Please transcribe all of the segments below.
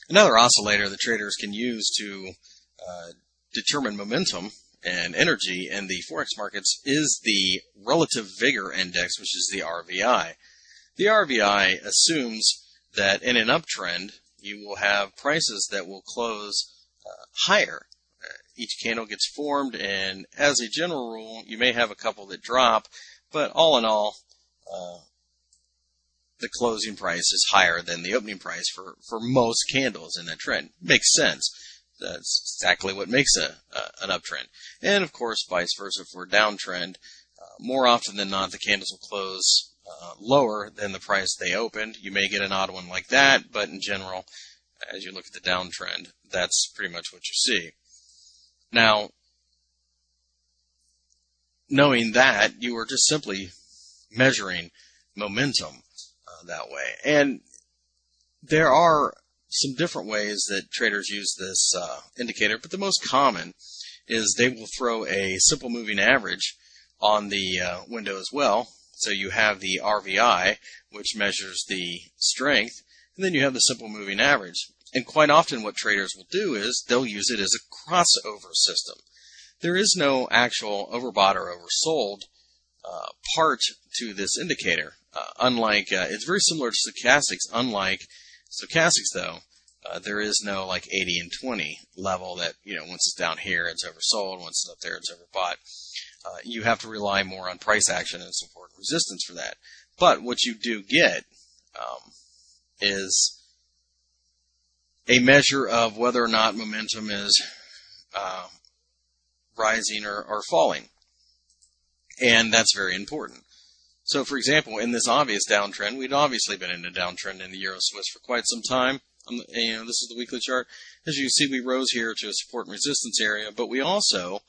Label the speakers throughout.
Speaker 1: Another oscillator that traders can use to determine momentum and energy in the forex markets is the relative vigor index, which is the RVI. The RVI assumes that in an uptrend, you will have prices that will close higher. Each candle gets formed, and as a general rule, you may have a couple that drop, but all in all, the closing price is higher than the opening price for most candles in that trend. Makes sense. That's exactly what makes an uptrend. And of course, vice versa for a downtrend. More often than not, the candles will close lower than the price they opened. You may get an odd one like that, but in general, as you look at the downtrend, that's pretty much what you see. Now, knowing that, you are just simply measuring momentum that way. And there are some different ways that traders use this indicator, but the most common is they will throw a simple moving average on the window as well. So you have the RVI, which measures the strength, and then you have the simple moving average. And quite often what traders will do is they'll use it as a crossover system. There is no actual overbought or oversold part to this indicator. It's very similar to stochastics. Unlike stochastics, though, there is no like 80 and 20 level that, once it's down here, it's oversold. Once it's up there, it's overbought. You have to rely more on price action and support and resistance for that. But what you do get is a measure of whether or not momentum is rising or falling. And that's very important. So, for example, in this obvious downtrend, we'd obviously been in a downtrend in the Euro Swiss for quite some time. This is the weekly chart. As you see, we rose here to a support and resistance area, but we also,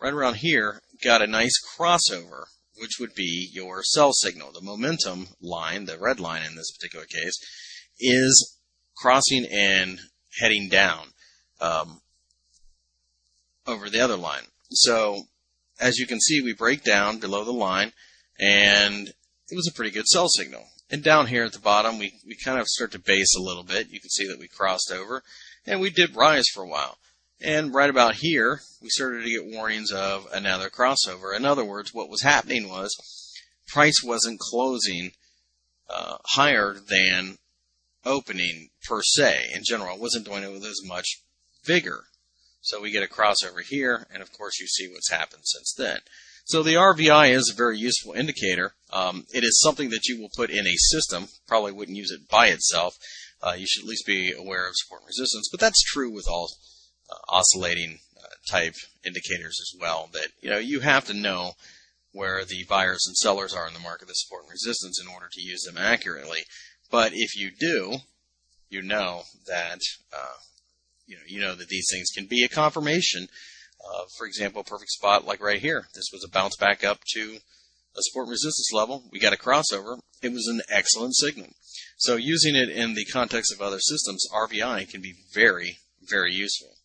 Speaker 1: right around here, got a nice crossover, which would be your sell signal. The momentum line, the red line in this particular case, is crossing and heading down over the other line. So, as you can see, we break down below the line, and it was a pretty good sell signal. And down here at the bottom, we kind of start to base a little bit. You can see that we crossed over, and we did rise for a while. And right about here, we started to get warnings of another crossover. In other words, what was happening was price wasn't closing higher than opening per se. In general, it wasn't doing it with as much vigor. So we get a crossover here, and of course you see what's happened since then. So the RVI is a very useful indicator. It is something that you will put in a system. Probably wouldn't use it by itself. You should at least be aware of support and resistance. But that's true with all oscillating type indicators as well. That you have to know where the buyers and sellers are in the market, the support and resistance, in order to use them accurately. But if you do, you know that that these things can be a confirmation. For example, a perfect spot like right here. This was a bounce back up to a support and resistance level. We got a crossover. It was an excellent signal. So using it in the context of other systems, RVI can be very, very useful.